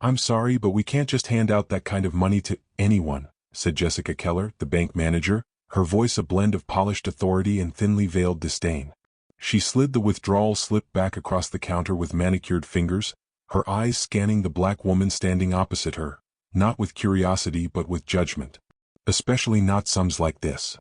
"I'm sorry, but we can't just hand out that kind of money to anyone," said Jessica Keller, the bank manager, her voice a blend of polished authority and thinly veiled disdain. She slid the withdrawal slip back across the counter with manicured fingers, her eyes scanning the black woman standing opposite her, not with curiosity but with judgment. "Especially not sums like this."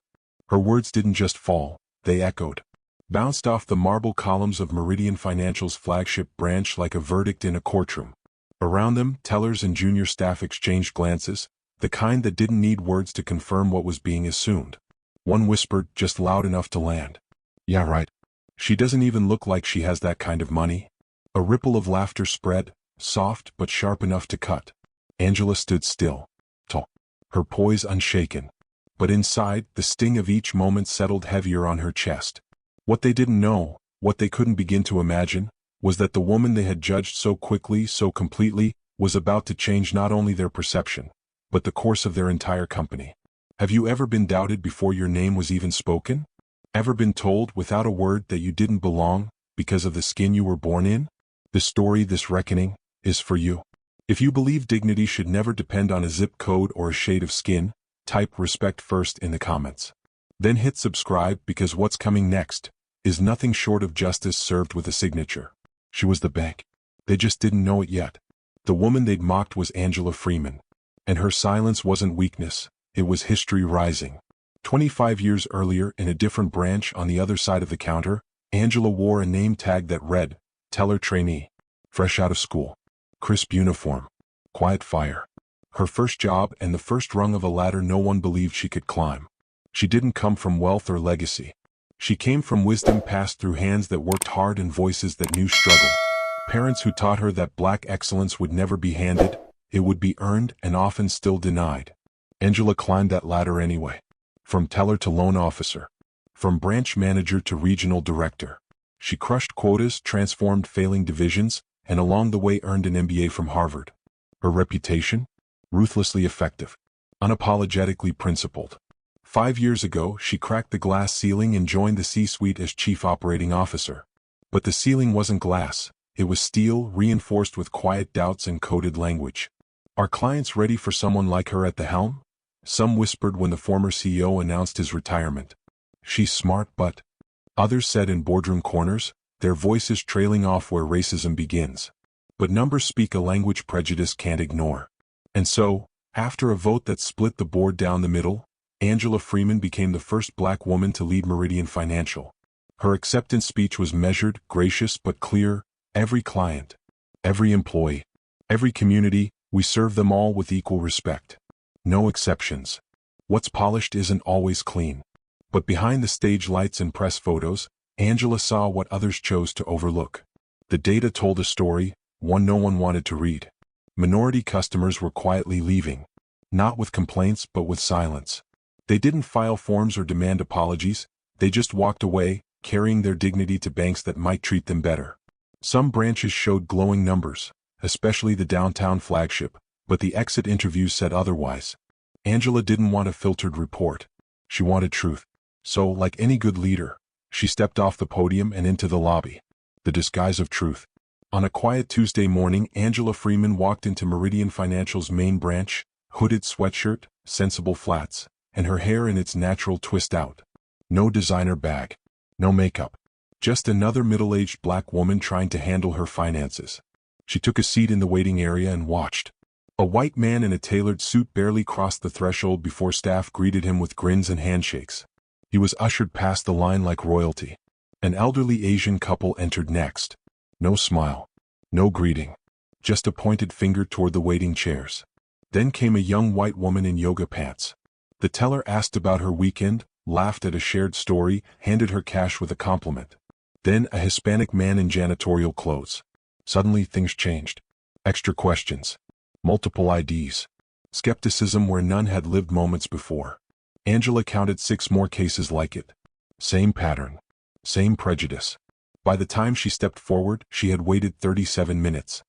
Her words didn't just fall, they echoed. Bounced off the marble columns of Meridian Financial's flagship branch like a verdict in a courtroom. Around them, tellers and junior staff exchanged glances, the kind that didn't need words to confirm what was being assumed. One whispered, just loud enough to land, "Yeah, right. She doesn't even look like she has that kind of money." A ripple of laughter spread, soft but sharp enough to cut. Angela stood still, tall, her poise unshaken. But inside, the sting of each moment settled heavier on her chest. What they didn't know, what they couldn't begin to imagine, was that the woman they had judged so quickly, so completely, was about to change not only their perception, but the course of their entire company. Have you ever been doubted before your name was even spoken? Ever been told without a word that you didn't belong, because of the skin you were born in? This story, this reckoning, is for you. If you believe dignity should never depend on a zip code or a shade of skin, type respect first in the comments. Then hit subscribe, because what's coming next is nothing short of justice served with a signature. She was the bank. They just didn't know it yet. The woman they'd mocked was Angela Freeman. And her silence wasn't weakness, it was history rising. 25 years earlier, in a different branch on the other side of the counter, Angela wore a name tag that read, "Teller Trainee." Fresh out of school. Crisp uniform. Quiet fire. Her first job and the first rung of a ladder no one believed she could climb. She didn't come from wealth or legacy. She came from wisdom passed through hands that worked hard and voices that knew struggle. Parents who taught her that black excellence would never be handed, it would be earned and often still denied. Angela climbed that ladder anyway. From teller to loan officer. From branch manager to regional director. She crushed quotas, transformed failing divisions, and along the way earned an MBA from Harvard. Her reputation? Ruthlessly effective. Unapologetically principled. 5 years ago, she cracked the glass ceiling and joined the C-suite as chief operating officer. But the ceiling wasn't glass. It was steel, reinforced with quiet doubts and coded language. Are clients ready for someone like her at the helm? Some whispered when the former CEO announced his retirement. She's smart, but... Others said in boardroom corners, their voices trailing off where racism begins. But numbers speak a language prejudice can't ignore. And so, after a vote that split the board down the middle, Angela Freeman became the first black woman to lead Meridian Financial. Her acceptance speech was measured, gracious but clear. Every client, every employee, every community, we serve them all with equal respect. No exceptions. What's polished isn't always clean. But behind the stage lights and press photos, Angela saw what others chose to overlook. The data told a story, one no one wanted to read. Minority customers were quietly leaving. Not with complaints but with silence. They didn't file forms or demand apologies, they just walked away, carrying their dignity to banks that might treat them better. Some branches showed glowing numbers, especially the downtown flagship, but the exit interviews said otherwise. Angela didn't want a filtered report. She wanted truth. So, like any good leader, she stepped off the podium and into the lobby. The disguise of truth. On a quiet Tuesday morning, Angela Freeman walked into Meridian Financial's main branch, hooded sweatshirt, sensible flats, and her hair in its natural twist out. No designer bag. No makeup. Just another middle-aged black woman trying to handle her finances. She took a seat in the waiting area and watched. A white man in a tailored suit barely crossed the threshold before staff greeted him with grins and handshakes. He was ushered past the line like royalty. An elderly Asian couple entered next. No smile. No greeting. Just a pointed finger toward the waiting chairs. Then came a young white woman in yoga pants. The teller asked about her weekend, laughed at a shared story, handed her cash with a compliment. Then a Hispanic man in janitorial clothes. Suddenly things changed. Extra questions. Multiple IDs. Skepticism where none had lived moments before. Angela counted 6 more cases like it. Same pattern. Same prejudice. By the time she stepped forward, she had waited 37 minutes.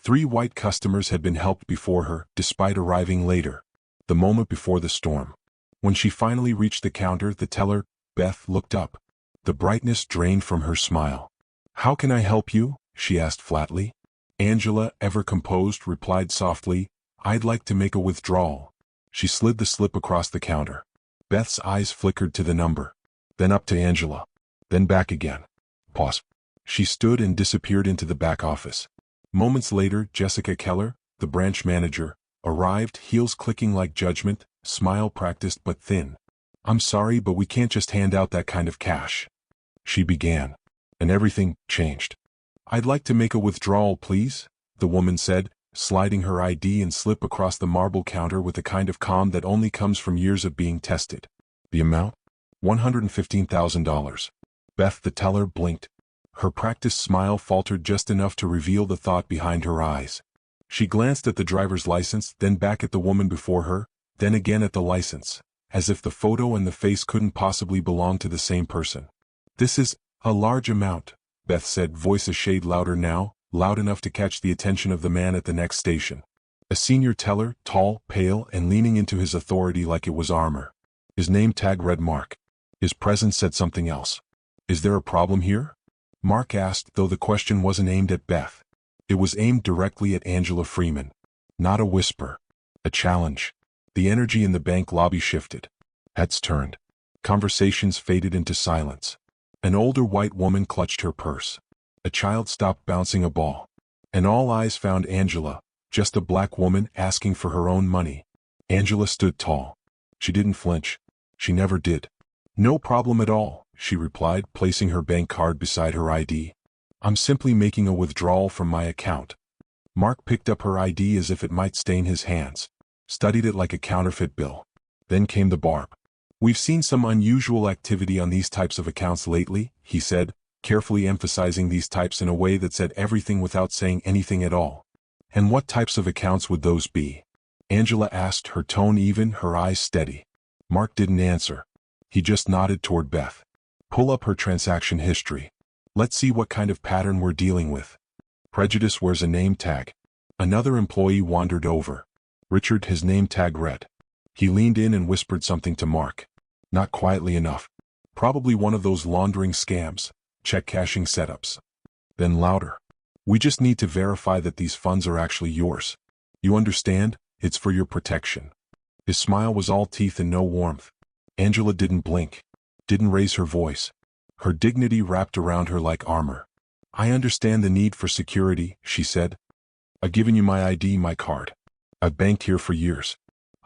3 white customers had been helped before her, despite arriving later. The moment before the storm. When she finally reached the counter, the teller, Beth, looked up. The brightness drained from her smile. "How can I help you?" she asked flatly. Angela, ever composed, replied softly, "I'd like to make a withdrawal." She slid the slip across the counter. Beth's eyes flickered to the number, then up to Angela, then back again. Pause. She stood and disappeared into the back office. Moments later, Jessica Keller, the branch manager, arrived, heels clicking like judgment, smile practiced but thin. "I'm sorry, but we can't just hand out that kind of cash," she began. And everything changed. "I'd like to make a withdrawal, please," the woman said, sliding her ID and slip across the marble counter with a kind of calm that only comes from years of being tested. The amount? $115,000. Beth, the teller, blinked. Her practiced smile faltered just enough to reveal the thought behind her eyes. She glanced at the driver's license, then back at the woman before her, then again at the license, as if the photo and the face couldn't possibly belong to the same person. "This is a large amount," Beth said, voice a shade louder now, loud enough to catch the attention of the man at the next station. A senior teller, tall, pale, and leaning into his authority like it was armor. His name tag read Mark. His presence said something else. "Is there a problem here?" Mark asked, though the question wasn't aimed at Beth. It was aimed directly at Angela Freeman. Not a whisper. A challenge. The energy in the bank lobby shifted. Heads turned. Conversations faded into silence. An older white woman clutched her purse. A child stopped bouncing a ball. And all eyes found Angela, just a black woman asking for her own money. Angela stood tall. She didn't flinch. She never did. "No problem at all," she replied, placing her bank card beside her ID. "I'm simply making a withdrawal from my account." Mark picked up her ID as if it might stain his hands, studied it like a counterfeit bill. Then came the barb. "We've seen some unusual activity on these types of accounts lately," he said, carefully emphasizing these types in a way that said everything without saying anything at all. "And what types of accounts would those be?" Angela asked, her tone even, her eyes steady. Mark didn't answer. He just nodded toward Beth. "Pull up her transaction history. Let's see what kind of pattern we're dealing with." "Prejudice wears a name tag." Another employee wandered over. "Richard," his name tag read. He leaned in and whispered something to Mark. Not quietly enough. "Probably one of those laundering scams, check cashing setups." Then louder. "We just need to verify that these funds are actually yours. You understand? It's for your protection." His smile was all teeth and no warmth. Angela didn't blink. Didn't raise her voice. Her dignity wrapped around her like armor. "I understand the need for security," she said. "I've given you my ID, my card. I've banked here for years.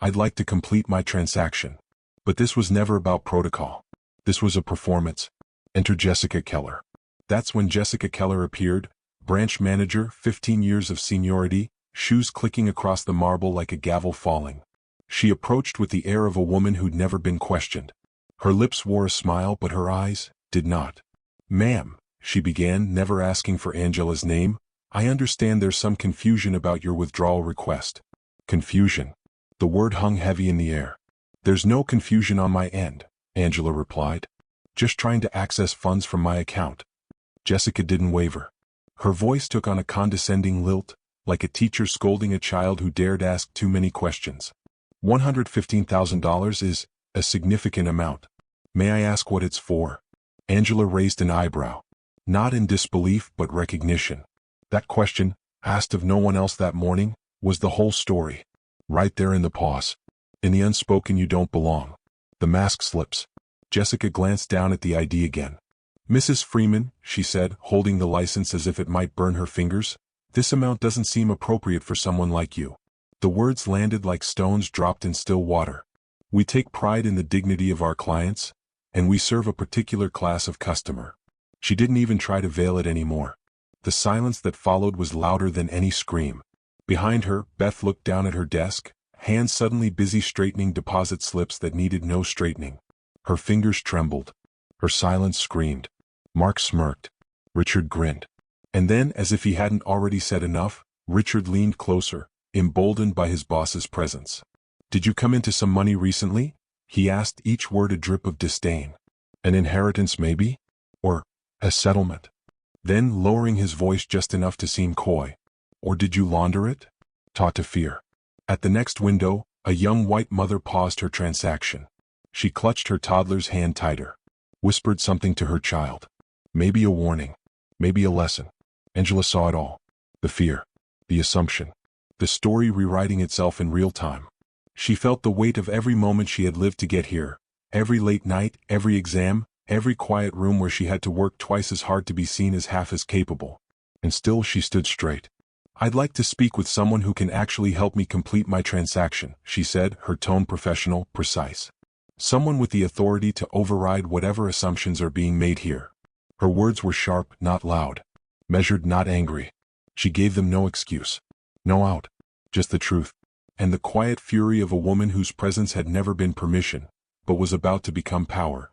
I'd like to complete my transaction. But this was never about protocol. This was a performance. Enter Jessica Keller." That's when Jessica Keller appeared, branch manager, 15 years of seniority, shoes clicking across the marble like a gavel falling. She approached with the air of a woman who'd never been questioned. Her lips wore a smile, but her eyes did not. "Ma'am," she began, never asking for Angela's name, "I understand there's some confusion about your withdrawal request." Confusion. The word hung heavy in the air. "There's no confusion on my end," Angela replied. "Just trying to access funds from my account." Jessica didn't waver. Her voice took on a condescending lilt, like a teacher scolding a child who dared ask too many questions. $115,000 is a significant amount. May I ask what it's for?" Angela raised an eyebrow. Not in disbelief, but recognition. That question, asked of no one else that morning, was the whole story. Right there in the pause. In the unspoken "you don't belong." The mask slips. Jessica glanced down at the ID again. "Mrs. Freeman," she said, holding the license as if it might burn her fingers, "this amount doesn't seem appropriate for someone like you." The words landed like stones dropped in still water. "We take pride in the dignity of our clients, and we serve a particular class of customer." She didn't even try to veil it anymore. The silence that followed was louder than any scream. Behind her, Beth looked down at her desk, hands suddenly busy straightening deposit slips that needed no straightening. Her fingers trembled. Her silence screamed. Mark smirked. Richard grinned. And then, as if he hadn't already said enough, Richard leaned closer, emboldened by his boss's presence. "Did you come into some money recently?" he asked, each word a drip of disdain. "An inheritance maybe? Or a settlement?" Then, lowering his voice just enough to seem coy. "Or did you launder it?" Taught to fear. At the next window, a young white mother paused her transaction. She clutched her toddler's hand tighter. Whispered something to her child. Maybe a warning. Maybe a lesson. Angela saw it all. The fear. The assumption. The story rewriting itself in real time. She felt the weight of every moment she had lived to get here. Every late night, every exam, every quiet room where she had to work twice as hard to be seen as half as capable. And still she stood straight. "I'd like to speak with someone who can actually help me complete my transaction," she said, her tone professional, precise. "Someone with the authority to override whatever assumptions are being made here." Her words were sharp, not loud. Measured, not angry. She gave them no excuse. No out. Just the truth. And the quiet fury of a woman whose presence had never been permission, but was about to become power.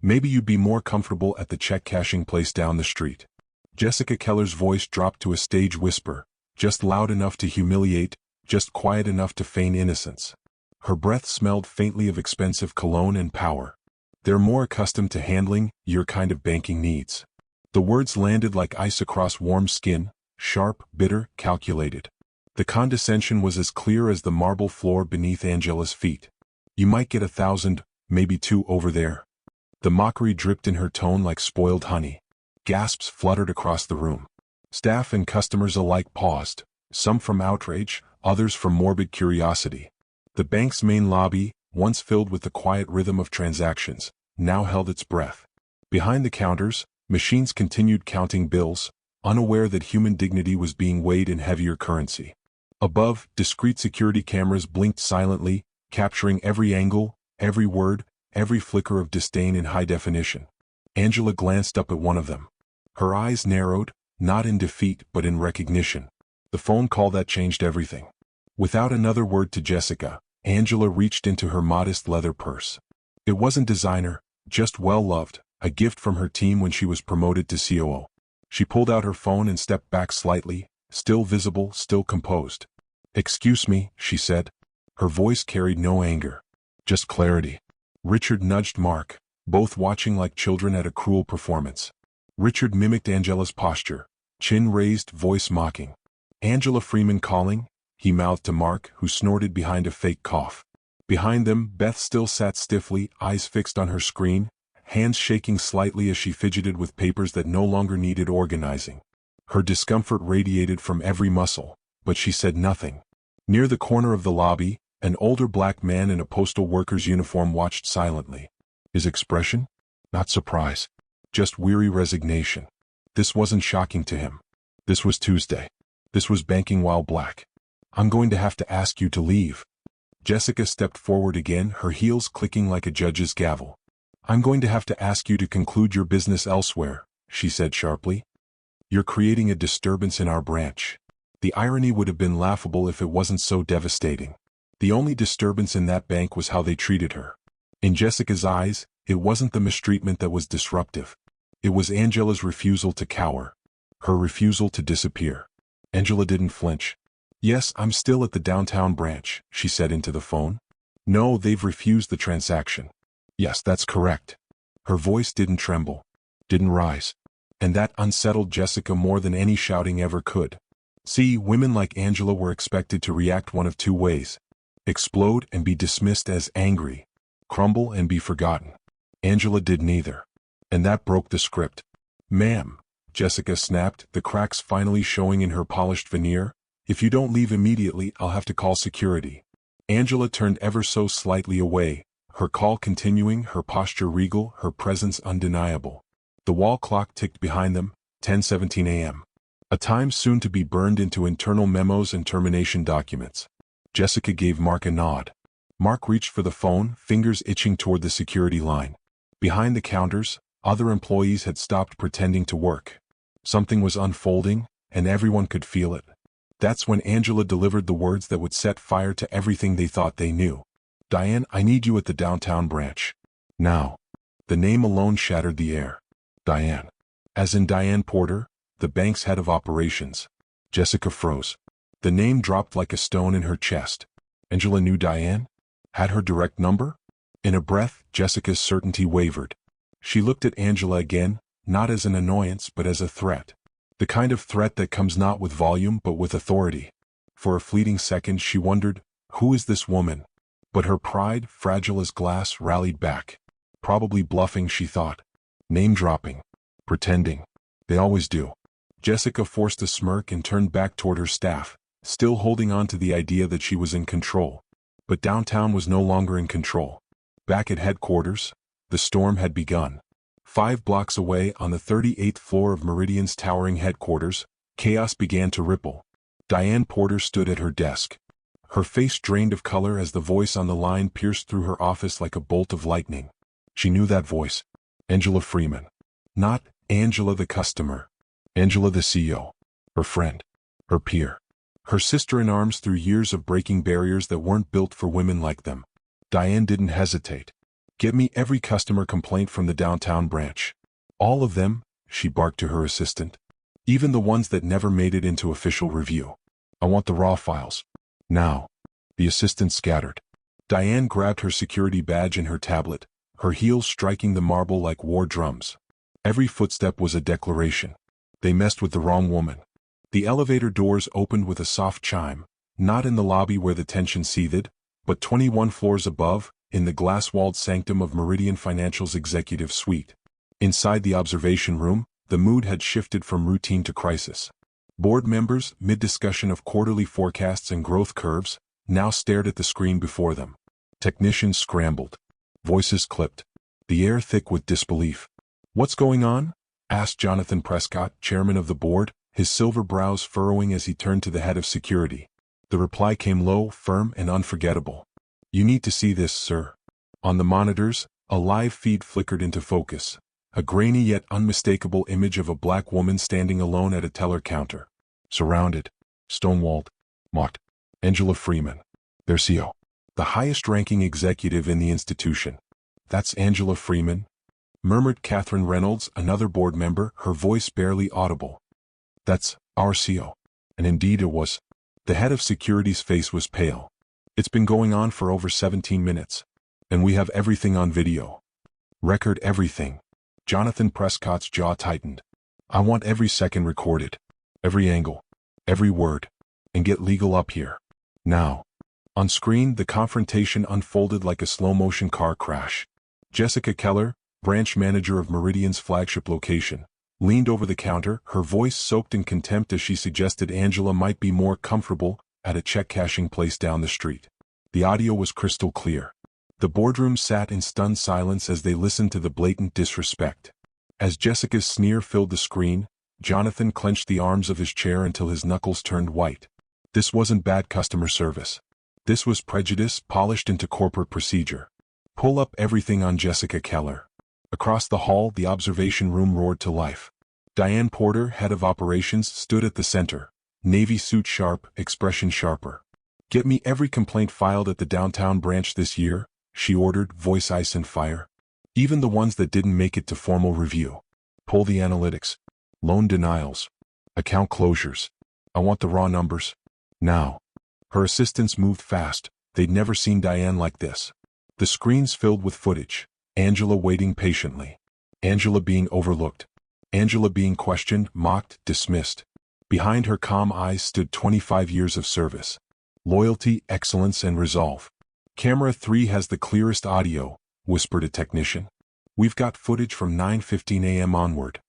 "Maybe you'd be more comfortable at the check-cashing place down the street." Jessica Keller's voice dropped to a stage whisper, just loud enough to humiliate, just quiet enough to feign innocence. Her breath smelled faintly of expensive cologne and power. "They're more accustomed to handling your kind of banking needs." The words landed like ice across warm skin, sharp, bitter, calculated. The condescension was as clear as the marble floor beneath Angela's feet. "You might get 1,000, maybe 2 over there." The mockery dripped in her tone like spoiled honey. Gasps fluttered across the room. Staff and customers alike paused, some from outrage, others from morbid curiosity. The bank's main lobby, once filled with the quiet rhythm of transactions, now held its breath. Behind the counters, machines continued counting bills, unaware that human dignity was being weighed in heavier currency. Above, discreet security cameras blinked silently, capturing every angle, every word, every flicker of disdain in high definition. Angela glanced up at one of them. Her eyes narrowed, not in defeat but in recognition. The phone call that changed everything. Without another word to Jessica, Angela reached into her modest leather purse. It wasn't designer, just well-loved, a gift from her team when she was promoted to COO. She pulled out her phone and stepped back slightly, still visible, still composed. "Excuse me," she said. Her voice carried no anger. Just clarity. Richard nudged Mark, both watching like children at a cruel performance. Richard mimicked Angela's posture, chin raised, voice mocking. "Angela Freeman calling," he mouthed to Mark, who snorted behind a fake cough. Behind them, Beth still sat stiffly, eyes fixed on her screen, hands shaking slightly as she fidgeted with papers that no longer needed organizing. Her discomfort radiated from every muscle, but she said nothing. Near the corner of the lobby, an older black man in a postal worker's uniform watched silently. His expression? Not surprise. Just weary resignation. This wasn't shocking to him. This was Tuesday. This was banking while black. "I'm going to have to ask you to leave." Jessica stepped forward again, her heels clicking like a judge's gavel. "I'm going to have to ask you to conclude your business elsewhere," she said sharply. "You're creating a disturbance in our branch." The irony would have been laughable if it wasn't so devastating. The only disturbance in that bank was how they treated her. In Jessica's eyes, it wasn't the mistreatment that was disruptive. It was Angela's refusal to cower. Her refusal to disappear. Angela didn't flinch. "Yes, I'm still at the downtown branch," she said into the phone. "No, they've refused the transaction." "Yes, that's correct." Her voice didn't tremble. Didn't rise. And that unsettled Jessica more than any shouting ever could. See, women like Angela were expected to react one of two ways. Explode and be dismissed as angry. Crumble and be forgotten. Angela did neither. And that broke the script. "Ma'am," Jessica snapped, the cracks finally showing in her polished veneer, "if you don't leave immediately, I'll have to call security." Angela turned ever so slightly away, her call continuing, her posture regal, her presence undeniable. The wall clock ticked behind them, 10:17 a.m. A time soon to be burned into internal memos and termination documents. Jessica gave Mark a nod. Mark reached for the phone, fingers itching toward the security line. Behind the counters, other employees had stopped pretending to work. Something was unfolding, and everyone could feel it. That's when Angela delivered the words that would set fire to everything they thought they knew. "Diane, I need you at the downtown branch. Now." The name alone shattered the air. Diane. As in Diane Porter, the bank's head of operations. Jessica froze. The name dropped like a stone in her chest. Angela knew Diane? Had her direct number? In a breath, Jessica's certainty wavered. She looked at Angela again, not as an annoyance but as a threat. The kind of threat that comes not with volume but with authority. For a fleeting second she wondered, who is this woman? But her pride, fragile as glass, rallied back. Probably bluffing, she thought. Name-dropping. Pretending. They always do. Jessica forced a smirk and turned back toward her staff, still holding on to the idea that she was in control. But downtown was no longer in control. Back at headquarters, the storm had begun. 5 blocks away on the 38th floor of Meridian's towering headquarters, chaos began to ripple. Diane Porter stood at her desk. Her face drained of color as the voice on the line pierced through her office like a bolt of lightning. She knew that voice. Angela Freeman. Not Angela the customer. Angela the CEO. Her friend. Her peer. Her sister-in-arms through years of breaking barriers that weren't built for women like them. Diane didn't hesitate. Get me every customer complaint from the downtown branch. All of them, she barked to her assistant. Even the ones that never made it into official review. I want the raw files. Now. The assistant scattered. Diane grabbed her security badge and her tablet, her heels striking the marble like war drums. Every footstep was a declaration. They messed with the wrong woman. The elevator doors opened with a soft chime, not in the lobby where the tension seethed, but 21 floors above, in the glass-walled sanctum of Meridian Financial's executive suite. Inside the observation room, the mood had shifted from routine to crisis. Board members, mid-discussion of quarterly forecasts and growth curves, now stared at the screen before them. Technicians scrambled. Voices clipped. The air thick with disbelief. "What's going on?" asked Jonathan Prescott, chairman of the board, his silver brows furrowing as he turned to the head of security. The reply came low, firm, and unforgettable. "You need to see this, sir." On the monitors, a live feed flickered into focus. A grainy yet unmistakable image of a black woman standing alone at a teller counter. Surrounded. Stonewalled. Mocked. Angela Freeman. Their CEO. The highest-ranking executive in the institution. "That's Angela Freeman?" murmured Catherine Reynolds, another board member, her voice barely audible. "That's our CEO." And indeed it was. The head of security's face was pale. "It's been going on for over 17 minutes. And we have everything on video. Record everything." Jonathan Prescott's jaw tightened. "I want every second recorded. Every angle. Every word. And get legal up here. Now." On screen, the confrontation unfolded like a slow-motion car crash. Jessica Keller, branch manager of Meridian's flagship location, leaned over the counter, her voice soaked in contempt as she suggested Angela might be more comfortable at a check-cashing place down the street. The audio was crystal clear. The boardroom sat in stunned silence as they listened to the blatant disrespect. As Jessica's sneer filled the screen, Jonathan clenched the arms of his chair until his knuckles turned white. This wasn't bad customer service. This was prejudice polished into corporate procedure. "Pull up everything on Jessica Keller." Across the hall, the observation room roared to life. Diane Porter, head of operations, stood at the center, navy suit sharp, expression sharper. "Get me every complaint filed at the downtown branch this year," she ordered, voice ice and fire. "Even the ones that didn't make it to formal review. Pull the analytics. Loan denials. Account closures. I want the raw numbers. Now." Her assistants moved fast. They'd never seen Diane like this. The screens filled with footage. Angela waiting patiently. Angela being overlooked. Angela being questioned, mocked, dismissed. Behind her calm eyes stood 25 years of service. Loyalty, excellence, and resolve. "Camera 3 has the clearest audio," whispered a technician. "We've got footage from 9:15 a.m. onward."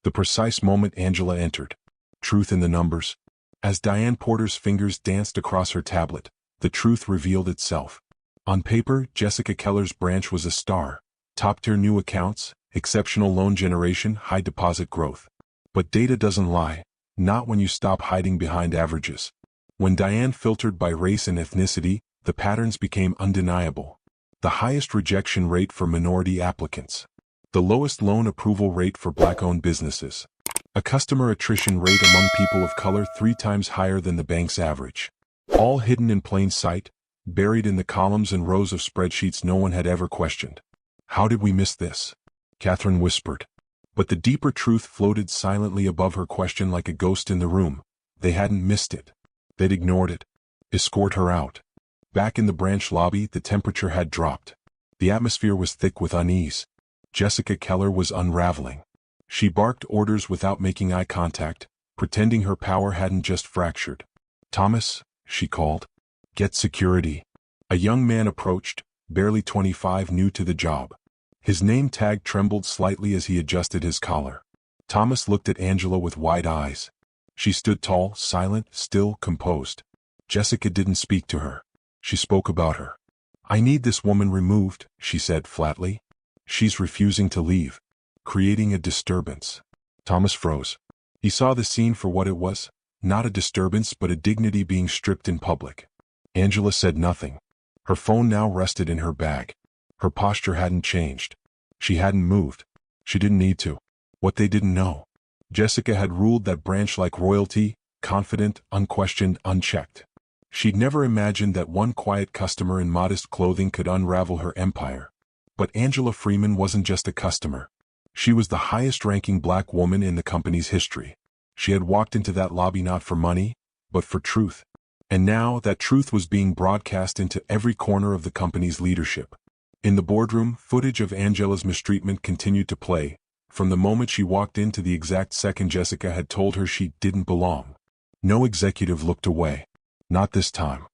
The precise moment Angela entered. Truth in the numbers. As Diane Porter's fingers danced across her tablet, the truth revealed itself. On paper, Jessica Keller's branch was a star. Top-tier new accounts, exceptional loan generation, high deposit growth. But data doesn't lie, not when you stop hiding behind averages. When Diane filtered by race and ethnicity, the patterns became undeniable. The highest rejection rate for minority applicants. The lowest loan approval rate for black-owned businesses. A customer attrition rate among people of color 3 times higher than the bank's average. All hidden in plain sight, buried in the columns and rows of spreadsheets no one had ever questioned. "How did we miss this?" Catherine whispered. But the deeper truth floated silently above her question like a ghost in the room. They hadn't missed it. They'd ignored it. Escort her out. Back in the branch lobby, the temperature had dropped. The atmosphere was thick with unease. Jessica Keller was unraveling. She barked orders without making eye contact, pretending her power hadn't just fractured. "Thomas," she called. "Get security." A young man approached, barely 25, new to the job. His name tag trembled slightly as he adjusted his collar. Thomas looked at Angela with wide eyes. She stood tall, silent, still, composed. Jessica didn't speak to her. She spoke about her. "I need this woman removed," she said flatly. "She's refusing to leave. Creating a disturbance." Thomas froze. He saw the scene for what it was, not a disturbance but a dignity being stripped in public. Angela said nothing. Her phone now rested in her bag. Her posture hadn't changed. She hadn't moved. She didn't need to. What they didn't know. Jessica had ruled that branch like royalty, confident, unquestioned, unchecked. She'd never imagined that one quiet customer in modest clothing could unravel her empire. But Angela Freeman wasn't just a customer. She was the highest-ranking black woman in the company's history. She had walked into that lobby not for money, but for truth. And now that truth was being broadcast into every corner of the company's leadership. In the boardroom, footage of Angela's mistreatment continued to play, from the moment she walked in to the exact second Jessica had told her she didn't belong. No executive looked away. Not this time.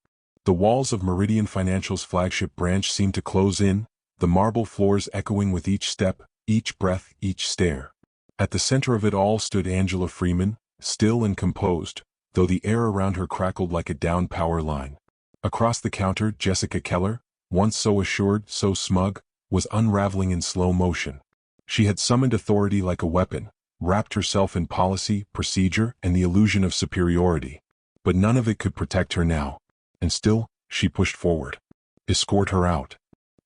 The walls of Meridian Financial's flagship branch seemed to close in, the marble floors echoing with each step, each breath, each stare. At the center of it all stood Angela Freeman, still and composed, though the air around her crackled like a downed power line. Across the counter, Jessica Keller, once so assured, so smug, was unraveling in slow motion. She had summoned authority like a weapon, wrapped herself in policy, procedure, and the illusion of superiority. But none of it could protect her now. And still, she pushed forward. "Escort her out."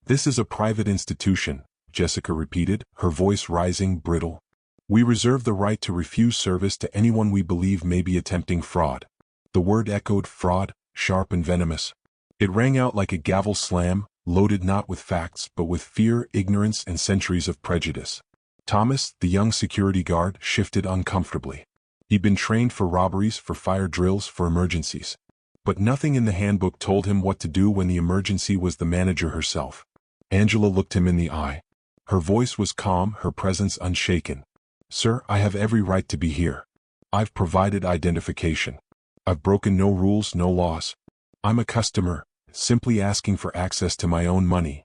"This is a private institution," Jessica repeated, her voice rising, brittle. "We reserve the right to refuse service to anyone we believe may be attempting fraud." The word echoed, fraud, sharp and venomous. It rang out like a gavel slam, loaded not with facts but with fear, ignorance, and centuries of prejudice. Thomas, the young security guard, shifted uncomfortably. He'd been trained for robberies, for fire drills, for emergencies. But nothing in the handbook told him what to do when the emergency was the manager herself. Angela looked him in the eye. Her voice was calm, her presence unshaken. "Sir, I have every right to be here. I've provided identification. I've broken no rules, no laws. I'm a customer, simply asking for access to my own money."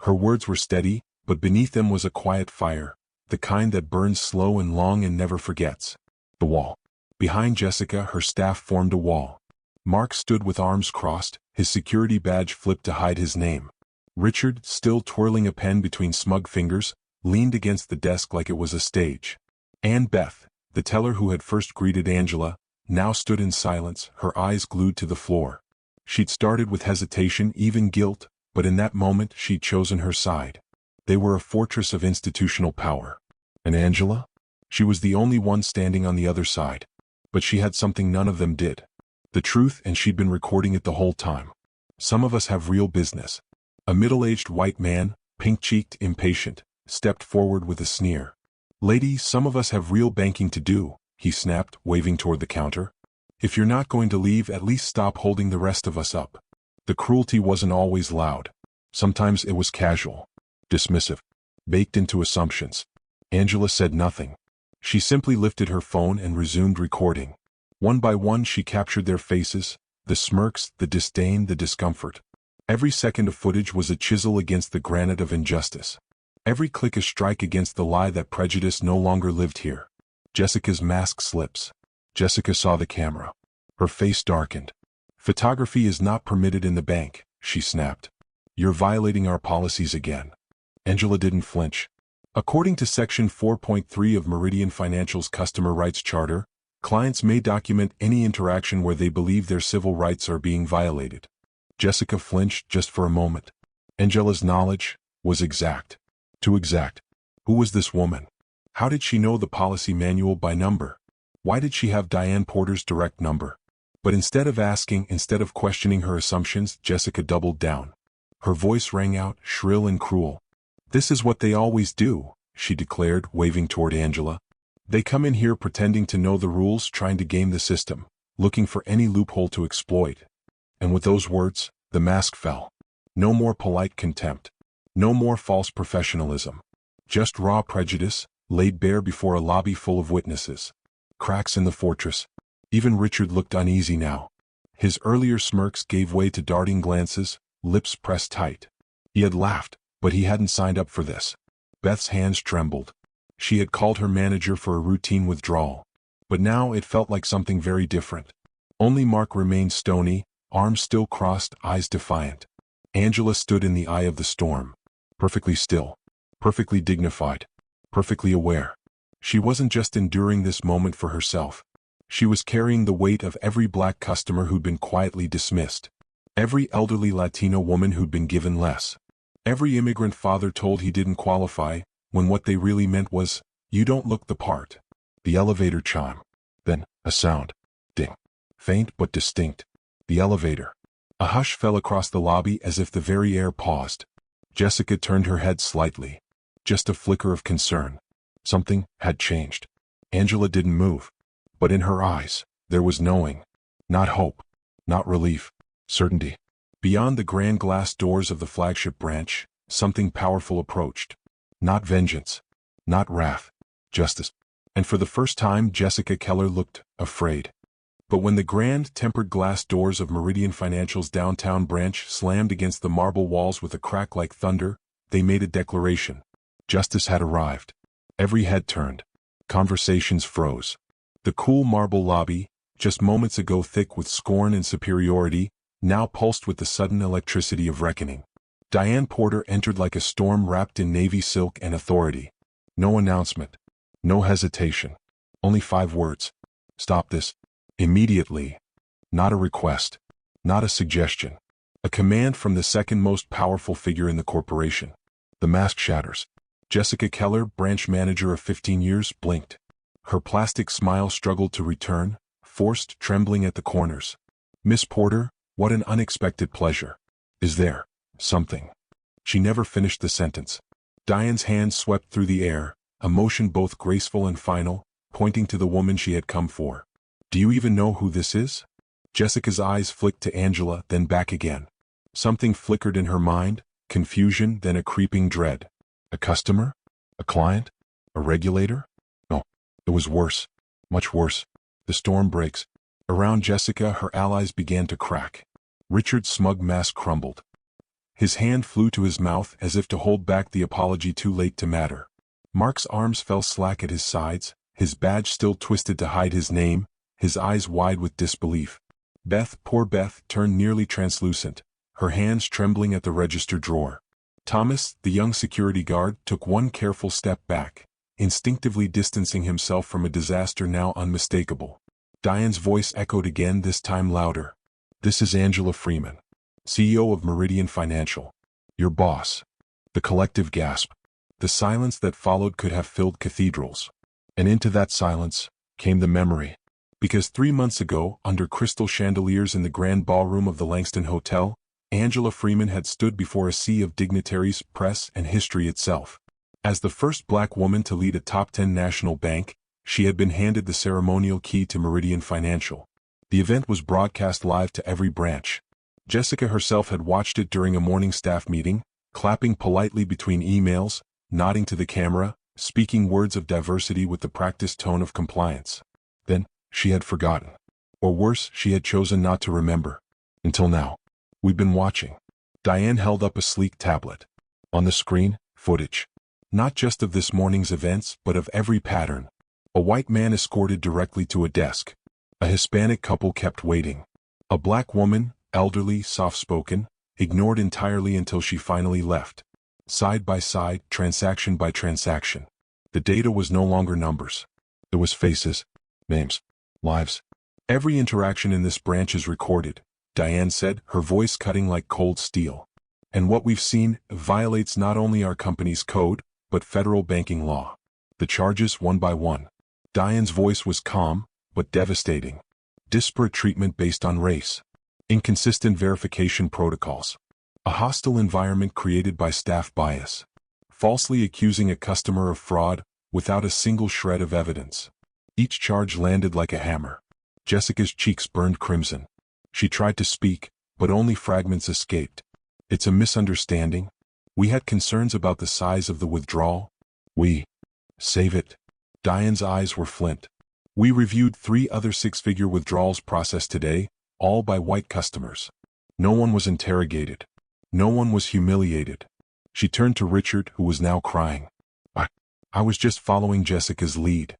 Her words were steady, but beneath them was a quiet fire, the kind that burns slow and long and never forgets. The wall. Behind Jessica, her staff formed a wall. Mark stood with arms crossed, his security badge flipped to hide his name. Richard, still twirling a pen between smug fingers, leaned against the desk like it was a stage. And Beth, the teller who had first greeted Angela, now stood in silence, her eyes glued to the floor. She'd started with hesitation, even guilt, but in that moment she'd chosen her side. They were a fortress of institutional power. And Angela? She was the only one standing on the other side. But she had something none of them did. The truth, and she'd been recording it the whole time. "Some of us have real business." A middle-aged white man, pink-cheeked, impatient, stepped forward with a sneer. "Lady, some of us have real banking to do," he snapped, waving toward the counter. "If you're not going to leave, at least stop holding the rest of us up." The cruelty wasn't always loud. Sometimes it was casual, dismissive, baked into assumptions. Angela said nothing. She simply lifted her phone and resumed recording. One by one she captured their faces, the smirks, the disdain, the discomfort. Every second of footage was a chisel against the granite of injustice. Every click a strike against the lie that prejudice no longer lived here. Jessica's mask slips. Jessica saw the camera. Her face darkened. "Photography is not permitted in the bank," she snapped. "You're violating our policies again." Angela didn't flinch. According to Section 4.3 of Meridian Financial's Customer Rights Charter, clients may document any interaction where they believe their civil rights are being violated. Jessica flinched just for a moment. Angela's knowledge was exact. Too exact. Who was this woman? How did she know the policy manual by number? Why did she have Diane Porter's direct number? But instead of questioning her assumptions, Jessica doubled down. Her voice rang out, shrill and cruel. "This is what they always do," she declared, waving toward Angela. "They come in here pretending to know the rules, trying to game the system, looking for any loophole to exploit." And with those words, the mask fell. No more polite contempt. No more false professionalism. Just raw prejudice, laid bare before a lobby full of witnesses. Cracks in the fortress. Even Richard looked uneasy now. His earlier smirks gave way to darting glances, lips pressed tight. He had laughed, but he hadn't signed up for this. Beth's hands trembled. She had called her manager for a routine withdrawal. But now it felt like something very different. Only Mark remained stony, arms still crossed, eyes defiant. Angela stood in the eye of the storm. Perfectly still. Perfectly dignified. Perfectly aware. She wasn't just enduring this moment for herself. She was carrying the weight of every black customer who'd been quietly dismissed. Every elderly Latino woman who'd been given less. Every immigrant father told he didn't qualify, when what they really meant was, "You don't look the part." The elevator chime. Then, a sound. Ding. Faint but distinct. The elevator. A hush fell across the lobby as if the very air paused. Jessica turned her head slightly. Just a flicker of concern. Something had changed. Angela didn't move. But in her eyes, there was knowing. Not hope. Not relief. Certainty. Beyond the grand glass doors of the flagship branch, something powerful approached. Not vengeance. Not wrath. Justice. And for the first time Jessica Keller looked afraid. But when the grand tempered glass doors of Meridian Financial's downtown branch slammed against the marble walls with a crack like thunder, they made a declaration. Justice had arrived. Every head turned. Conversations froze. The cool marble lobby, just moments ago thick with scorn and superiority, now pulsed with the sudden electricity of reckoning. Diane Porter entered like a storm wrapped in navy silk and authority. No announcement. No hesitation. Only 5 words. Stop this. Immediately. Not a request. Not a suggestion. A command from the second most powerful figure in the corporation. The mask shatters. Jessica Keller, branch manager of 15 years, blinked. Her plastic smile struggled to return, forced, trembling at the corners. "Miss Porter, what an unexpected pleasure. Is there something?" She never finished the sentence. Diane's hand swept through the air, a motion both graceful and final, pointing to the woman she had come for. "Do you even know who this is?" Jessica's eyes flicked to Angela, then back again. Something flickered in her mind, confusion, then a creeping dread. A customer? A client? A regulator? No, it was worse. Much worse. The storm breaks. Around Jessica, her allies began to crack. Richard's smug mask crumbled. His hand flew to his mouth as if to hold back the apology too late to matter. Mark's arms fell slack at his sides, his badge still twisted to hide his name, his eyes wide with disbelief. Beth, poor Beth, turned nearly translucent, her hands trembling at the register drawer. Thomas, the young security guard, took one careful step back, instinctively distancing himself from a disaster now unmistakable. Diane's voice echoed again, this time louder. "This is Angela Freeman, CEO of Meridian Financial. Your boss." The collective gasp. The silence that followed could have filled cathedrals. And into that silence came the memory. Because 3 months ago, under crystal chandeliers in the grand ballroom of the Langston Hotel, Angela Freeman had stood before a sea of dignitaries, press, and history itself. As the first black woman to lead a top 10 national bank, she had been handed the ceremonial key to Meridian Financial. The event was broadcast live to every branch. Jessica herself had watched it during a morning staff meeting, clapping politely between emails, nodding to the camera, speaking words of diversity with the practiced tone of compliance. Then, she had forgotten. Or worse, she had chosen not to remember. Until now. "We've been watching." Diane held up a sleek tablet. On the screen, footage. Not just of this morning's events, but of every pattern. A white man escorted directly to a desk. A Hispanic couple kept waiting. A black woman, elderly, soft-spoken, ignored entirely until she finally left. Side by side, transaction by transaction. The data was no longer numbers. It was faces, names, lives. "Every interaction in this branch is recorded," Diane said, her voice cutting like cold steel. "And what we've seen violates not only our company's code, but federal banking law. The charges, one by one." Diane's voice was calm, but devastating. Disparate treatment based on race. Inconsistent verification protocols. A hostile environment created by staff bias. Falsely accusing a customer of fraud, without a single shred of evidence. Each charge landed like a hammer. Jessica's cheeks burned crimson. She tried to speak, but only fragments escaped. "It's a misunderstanding. We had concerns about the size of the withdrawal. Save it." Diane's eyes were flint. "We reviewed 3 other 6-figure withdrawals processed today, all by white customers. No one was interrogated. No one was humiliated." She turned to Richard, who was now crying. I was just following Jessica's lead.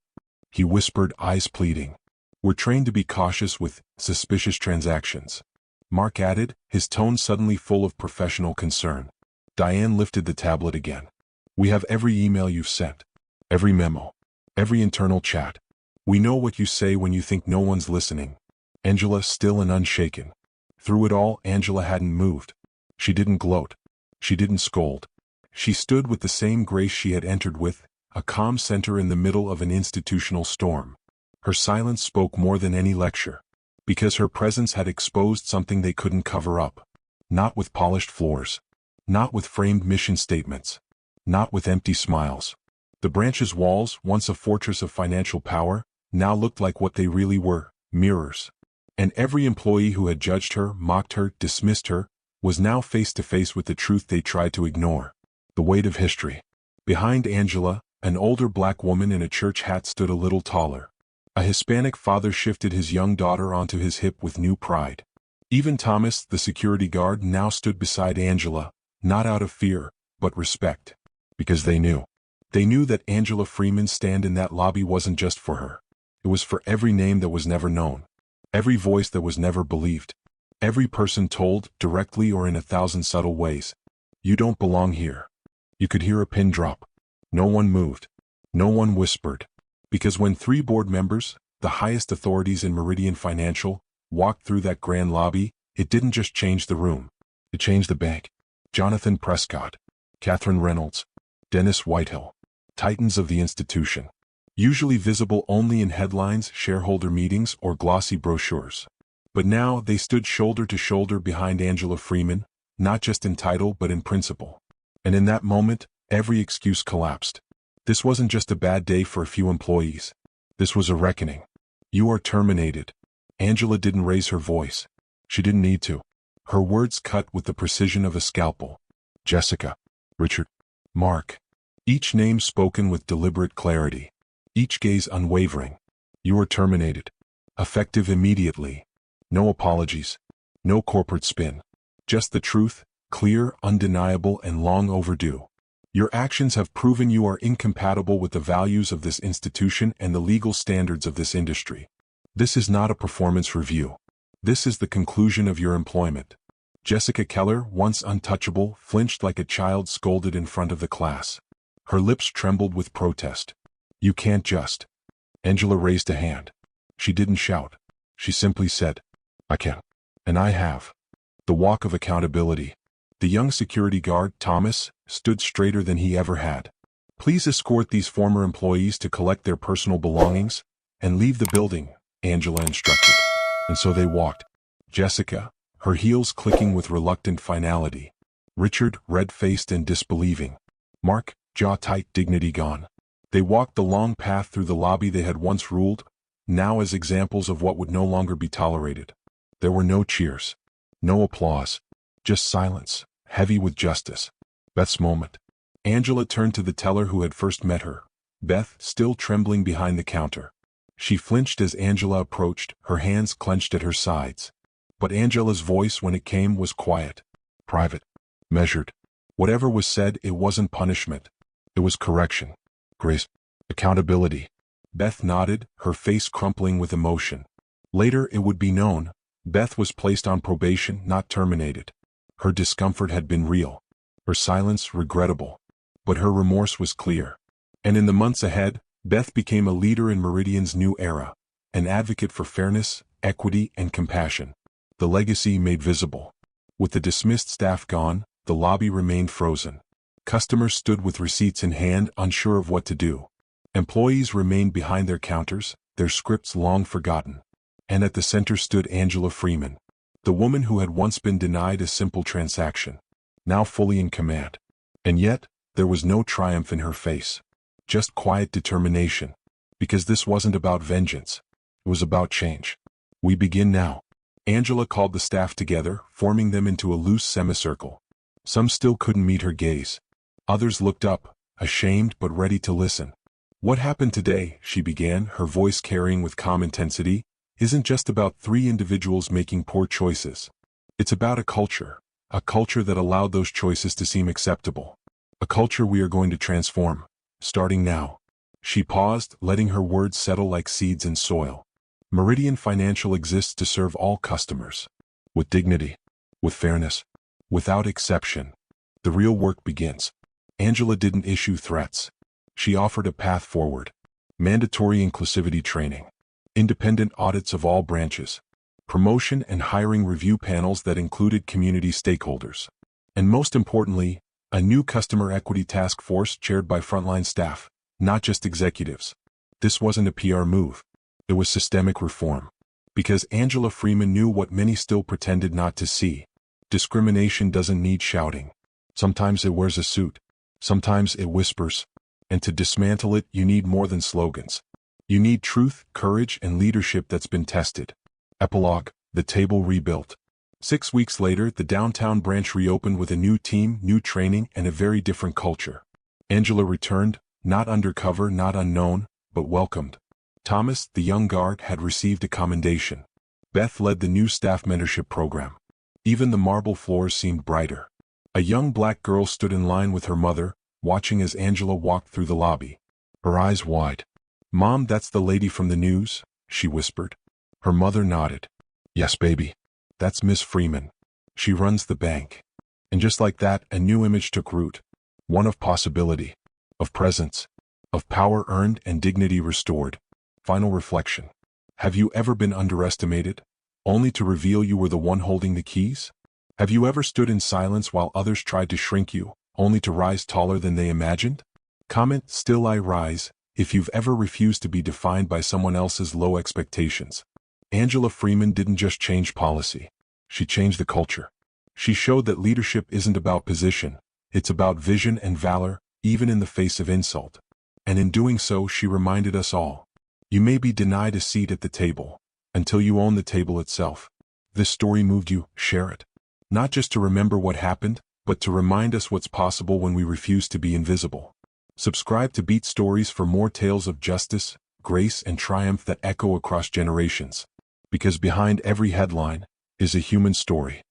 He whispered, eyes pleading. We're trained to be cautious with suspicious transactions. Mark added, his tone suddenly full of professional concern. Diane lifted the tablet again. We have every email you've sent. Every memo. Every internal chat. We know what you say when you think no one's listening. Angela still and unshaken. Through it all, Angela hadn't moved. She didn't gloat. She didn't scold. She stood with the same grace she had entered with, a calm center in the middle of an institutional storm. Her silence spoke more than any lecture, because her presence had exposed something they couldn't cover up. Not with polished floors. Not with framed mission statements. Not with empty smiles. The branch's walls, once a fortress of financial power, now looked like what they really were, mirrors. And every employee who had judged her, mocked her, dismissed her, was now face to face with the truth they tried to ignore. The weight of history. Behind Angela, an older black woman in a church hat stood a little taller. A Hispanic father shifted his young daughter onto his hip with new pride. Even Thomas, the security guard, now stood beside Angela, not out of fear, but respect. Because they knew. They knew that Angela Freeman's stand in that lobby wasn't just for her. It was for every name that was never known. Every voice that was never believed. Every person told, directly or in 1,000 subtle ways, you don't belong here. You could hear a pin drop. No one moved. No one whispered. Because when 3 board members, the highest authorities in Meridian Financial, walked through that grand lobby, it didn't just change the room. It changed the bank. Jonathan Prescott, Catherine Reynolds, Dennis Whitehill, titans of the institution. Usually visible only in headlines, shareholder meetings, or glossy brochures. But now they stood shoulder to shoulder behind Angela Freeman, not just in title but in principle. And in that moment, every excuse collapsed. This wasn't just a bad day for a few employees. This was a reckoning. You are terminated. Angela didn't raise her voice. She didn't need to. Her words cut with the precision of a scalpel. Jessica, Richard, Mark. Each name spoken with deliberate clarity. Each gaze unwavering. You are terminated. Effective immediately. No apologies. No corporate spin. Just the truth, clear, undeniable, and long overdue. Your actions have proven you are incompatible with the values of this institution and the legal standards of this industry. This is not a performance review. This is the conclusion of your employment. Jessica Keller, once untouchable, flinched like a child scolded in front of the class. Her lips trembled with protest. You can't just. Angela raised a hand. She didn't shout. She simply said, I can. And I have. The walk of accountability. The young security guard, Thomas, stood straighter than he ever had. Please escort these former employees to collect their personal belongings and leave the building, Angela instructed. And so they walked. Jessica, her heels clicking with reluctant finality. Richard, red-faced and disbelieving. Mark, jaw-tight, dignity gone. They walked the long path through the lobby they had once ruled, now as examples of what would no longer be tolerated. There were no cheers. No applause. Just silence, heavy with justice. Beth's moment. Angela turned to the teller who had first met her. Beth, still trembling behind the counter. She flinched as Angela approached, her hands clenched at her sides. But Angela's voice, when it came, was quiet. Private. Measured. Whatever was said, it wasn't punishment. It was correction. Grace. Accountability. Beth nodded, her face crumpling with emotion. Later it would be known. Beth was placed on probation, not terminated. Her discomfort had been real. Her silence regrettable. But her remorse was clear. And in the months ahead, Beth became a leader in Meridian's new era. An advocate for fairness, equity, and compassion. The legacy made visible. With the dismissed staff gone, the lobby remained frozen. Customers stood with receipts in hand, unsure of what to do. Employees remained behind their counters, their scripts long forgotten. And at the center stood Angela Freeman, the woman who had once been denied a simple transaction, now fully in command. And yet, there was no triumph in her face. Just quiet determination. Because this wasn't about vengeance. It was about change. We begin now. Angela called the staff together, forming them into a loose semicircle. Some still couldn't meet her gaze. Others looked up, ashamed but ready to listen. What happened today, she began, her voice carrying with calm intensity, isn't just about 3 individuals making poor choices. It's about a culture that allowed those choices to seem acceptable. A culture we are going to transform. starting now. She paused, letting her words settle like seeds in soil. Meridian Financial exists to serve all customers. With dignity. With fairness. Without exception. The real work begins. Angela didn't issue threats. She offered a path forward. Mandatory inclusivity training. Independent audits of all branches. Promotion and hiring review panels that included community stakeholders. And most importantly, a new customer equity task force chaired by frontline staff, not just executives. This wasn't a PR move. It was systemic reform. Because Angela Freeman knew what many still pretended not to see. Discrimination doesn't need shouting. Sometimes it wears a suit. Sometimes it whispers. And to dismantle it, you need more than slogans. You need truth, courage, and leadership that's been tested. Epilogue, the table rebuilt. 6 weeks later, the downtown branch reopened with a new team, new training, and a very different culture. Angela returned, not undercover, not unknown, but welcomed. Thomas, the young guard, had received a commendation. Beth led the new staff mentorship program. Even the marble floors seemed brighter. A young black girl stood in line with her mother, watching as Angela walked through the lobby. Her eyes wide. "Mom, that's the lady from the news?" she whispered. Her mother nodded. "Yes, baby. That's Miss Freeman. She runs the bank." And just like that, a new image took root. One of possibility. Of presence. Of power earned and dignity restored. Final reflection. Have you ever been underestimated, only to reveal you were the one holding the keys? Have you ever stood in silence while others tried to shrink you, only to rise taller than they imagined? Comment, "Still I rise," if you've ever refused to be defined by someone else's low expectations. Angela Freeman didn't just change policy. She changed the culture. She showed that leadership isn't about position, it's about vision and valor, even in the face of insult. And in doing so, she reminded us all. You may be denied a seat at the table, until you own the table itself. This story moved you, share it. Not just to remember what happened, but to remind us what's possible when we refuse to be invisible. Subscribe to Beat Stories for more tales of justice, grace, and triumph that echo across generations. Because behind every headline is a human story.